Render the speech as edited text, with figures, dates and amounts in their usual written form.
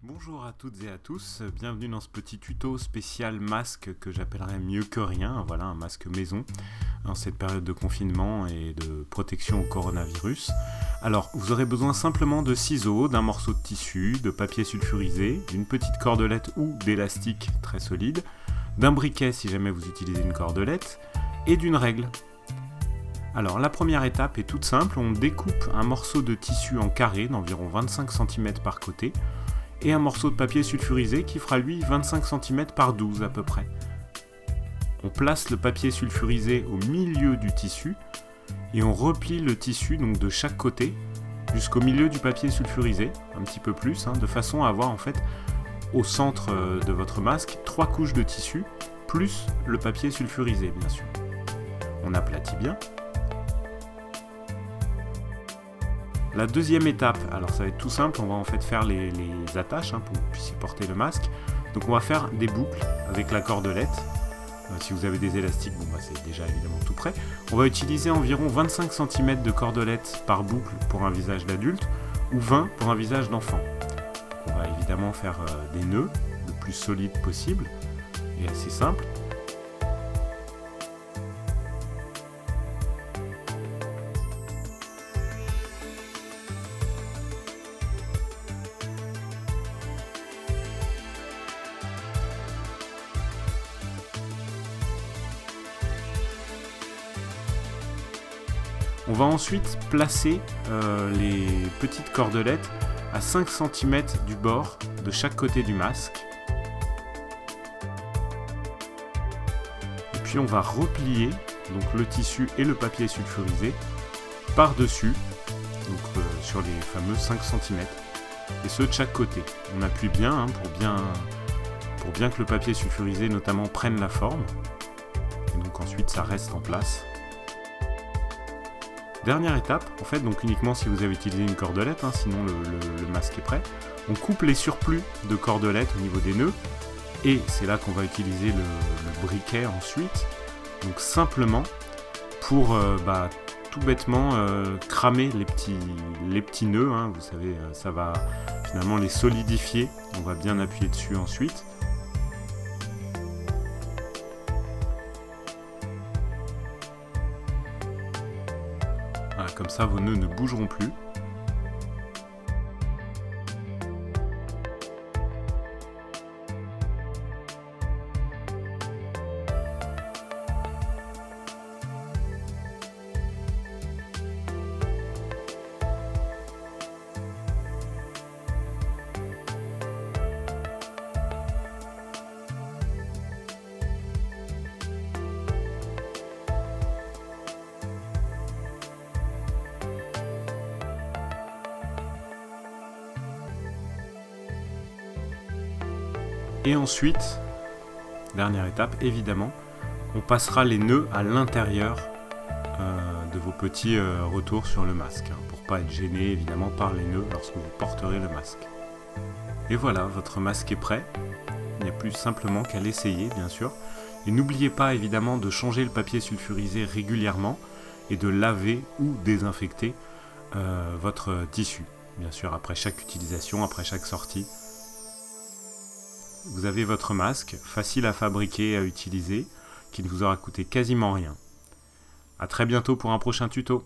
Bonjour à toutes et à tous, bienvenue dans ce petit tuto spécial masque que j'appellerais mieux que rien, voilà un masque maison en cette période de confinement et de protection au coronavirus. Alors vous aurez besoin simplement de ciseaux, d'un morceau de tissu, de papier sulfurisé, d'une petite cordelette ou d'élastique très solide, d'un briquet si jamais vous utilisez une cordelette et d'une règle. Alors la première étape est toute simple, on découpe un morceau de tissu en carré d'environ 25 cm par côté et un morceau de papier sulfurisé qui fera lui 25 cm par 12 à peu près. On place le papier sulfurisé au milieu du tissu et on replie le tissu donc de chaque côté jusqu'au milieu du papier sulfurisé, un petit peu plus, de façon à avoir en fait au centre de votre masque 3 couches de tissu plus le papier sulfurisé bien sûr. On aplatit bien. La deuxième étape, alors ça va être tout simple, on va en fait faire les attaches pour que vous puissiez porter le masque. Donc on va faire des boucles avec la cordelette. Si vous avez des élastiques, c'est déjà évidemment tout prêt. On va utiliser environ 25 cm de cordelette par boucle pour un visage d'adulte ou 20 pour un visage d'enfant. On va évidemment faire des nœuds le plus solides possible et assez simple. On va ensuite placer les petites cordelettes à 5 cm du bord de chaque côté du masque. Et puis on va replier donc, le tissu et le papier sulfurisé par-dessus, sur les fameux 5 cm, et ce de chaque côté. On appuie bien pour bien que le papier sulfurisé notamment prenne la forme, et donc ensuite ça reste en place. Dernière étape, en fait, donc uniquement si vous avez utilisé une cordelette, sinon le masque est prêt. On coupe les surplus de cordelettes au niveau des nœuds, et c'est là qu'on va utiliser le briquet ensuite, donc simplement pour tout bêtement cramer les petits nœuds, vous savez, ça va finalement les solidifier, on va bien appuyer dessus ensuite. Voilà, comme ça vos nœuds ne bougeront plus. Et ensuite, dernière étape, évidemment, on passera les nœuds à l'intérieur de vos petits retours sur le masque, pour pas être gêné évidemment par les nœuds lorsque vous porterez le masque. Et voilà, votre masque est prêt. Il n'y a plus simplement qu'à l'essayer, bien sûr. Et n'oubliez pas évidemment de changer le papier sulfurisé régulièrement et de laver ou désinfecter votre tissu, bien sûr, après chaque utilisation, après chaque sortie. Vous avez votre masque, facile à fabriquer et à utiliser, qui ne vous aura coûté quasiment rien. A très bientôt pour un prochain tuto.